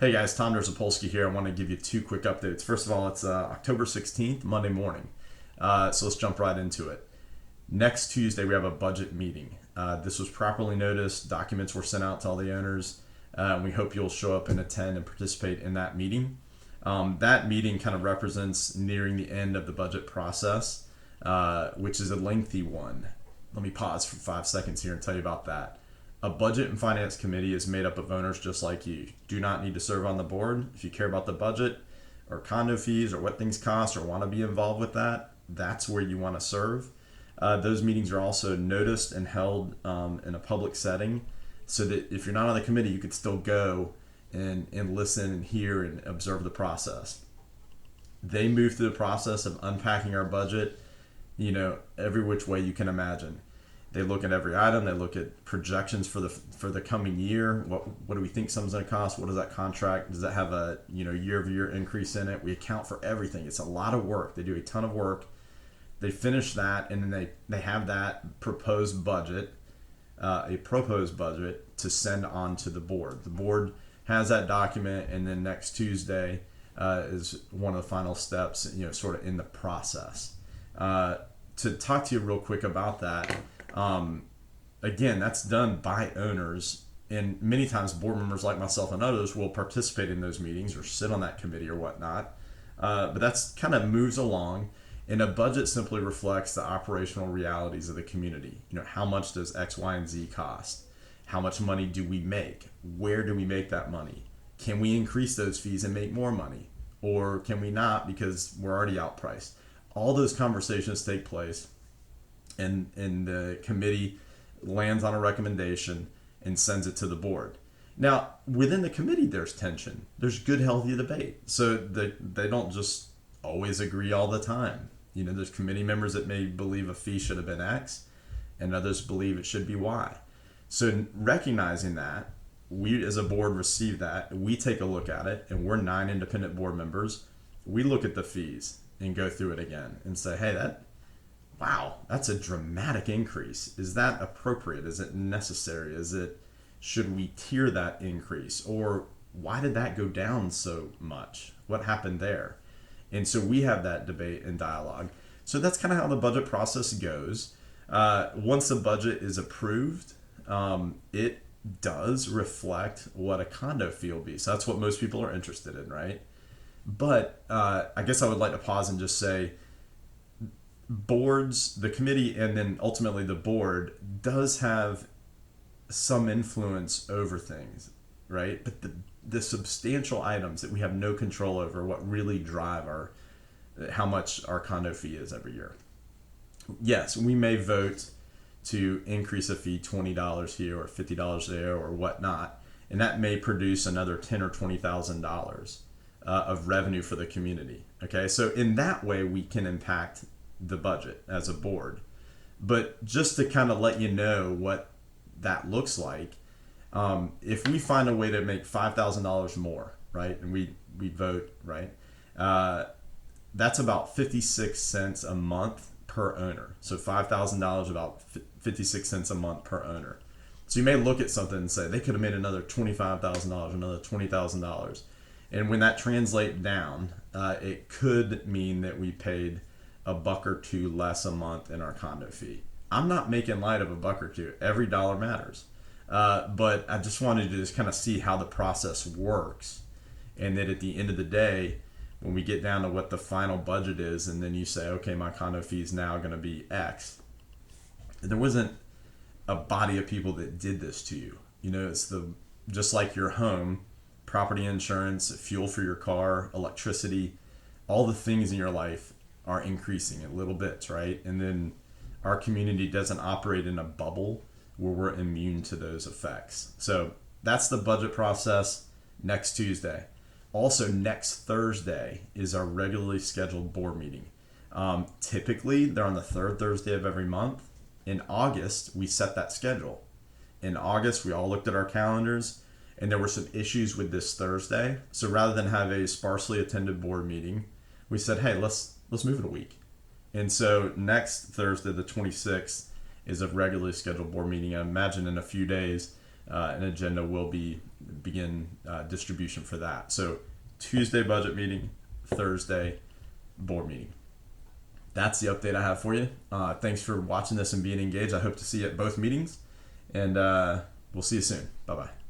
Hey guys, Tom Zapolsky here. I want to give you two quick updates. First of all, it's October 16th, Monday morning. So let's jump right into it. Next Tuesday, we have a budget meeting. This was properly noticed. Documents were sent out to all the owners. We hope you'll show up and attend and participate in that meeting. That meeting kind of represents nearing the end of the budget process, which is a lengthy one. Let me pause for 5 seconds here and tell you about that. A budget and finance committee is made up of owners just like you. Do not need to serve on the board. If you care about the budget or condo fees or what things cost or want to be involved with that, that's where you want to serve. Those meetings are also noticed and held in a public setting so that if you're not on the committee, you could still go and listen and hear and observe the process. They move through the process of unpacking our budget, every which way you can imagine. They look at every item. They look at projections for the coming year. What do we think something's going to cost? What does that contract? Does that have a year-over-year increase in it? We account for everything. It's a lot of work. They do a ton of work. They finish that, and then they have that proposed budget, to send on to the board. The board has that document, and then next Tuesday is one of the final steps, sort of in the process. To talk to you real quick about that. Again, that's done by owners, and many times board members like myself and others will participate in those meetings or sit on that committee or whatnot. But that's kind of moves along, and a budget simply reflects the operational realities of the community. How much does X, Y, and Z cost? How much money do we make? Where do we make that money? Can we increase those fees and make more money? Or can we not because we're already outpriced? All those conversations take place, and the committee lands on a recommendation and sends it to the board. Now, within the committee, there's tension. There's good, healthy debate. So they don't just always agree all the time. There's committee members that may believe a fee should have been X, and others believe it should be Y. So recognizing that, we as a board receive that, we take a look at it, and we're 9 independent board members. We look at the fees and go through it again and say, hey, wow, that's a dramatic increase. Is that appropriate? Is it necessary? Should we tier that increase? Or why did that go down so much? What happened there? And so we have that debate and dialogue. So that's kind of how the budget process goes. Once the budget is approved, it does reflect what a condo fee will be. So that's what most people are interested in, right? But I guess I would like to pause and just say, boards, the committee, and then ultimately the board does have some influence over things, right? But the substantial items that we have no control over, what really drive how much our condo fee is every year. Yes, we may vote to increase a fee $20 here or $50 there or whatnot, and that may produce another $10,000 or $20,000 of revenue for the community. Okay, so in that way we can impact the budget as a board. But just to kind of let you know what that looks like, if we find a way to make $5,000 more, right, and we vote, right, that's about 56 cents a month per owner. So $5,000, about 56 cents a month per owner. So you may look at something and say they could have made another $25,000, another $20,000, and when that translates down, it could mean that we paid $1 or $2 less a month in our condo fee. I'm not making light of $1 or $2. Every dollar matters. But I just wanted to just kind of see how the process works. And that at the end of the day, when we get down to what the final budget is, and then you say, okay, my condo fee is now going to be X. There wasn't a body of people that did this to you. It's just like your home, property insurance, fuel for your car, electricity, all the things in your life are increasing in little bits, right? And then our community doesn't operate in a bubble where we're immune to those effects. So that's the budget process next Tuesday. Also, next Thursday is our regularly scheduled board meeting. Typically, they're on the third Thursday of every month. In August, we set that schedule. In August, we all looked at our calendars, and there were some issues with this Thursday. So rather than have a sparsely attended board meeting, we said, hey, let's move it a week. And so next Thursday, the 26th, is a regularly scheduled board meeting. I imagine in a few days an agenda will begin distribution for that. So Tuesday budget meeting, Thursday board meeting. That's the update I have for you. Thanks for watching this and being engaged. I hope to see you at both meetings, and we'll see you soon. Bye bye.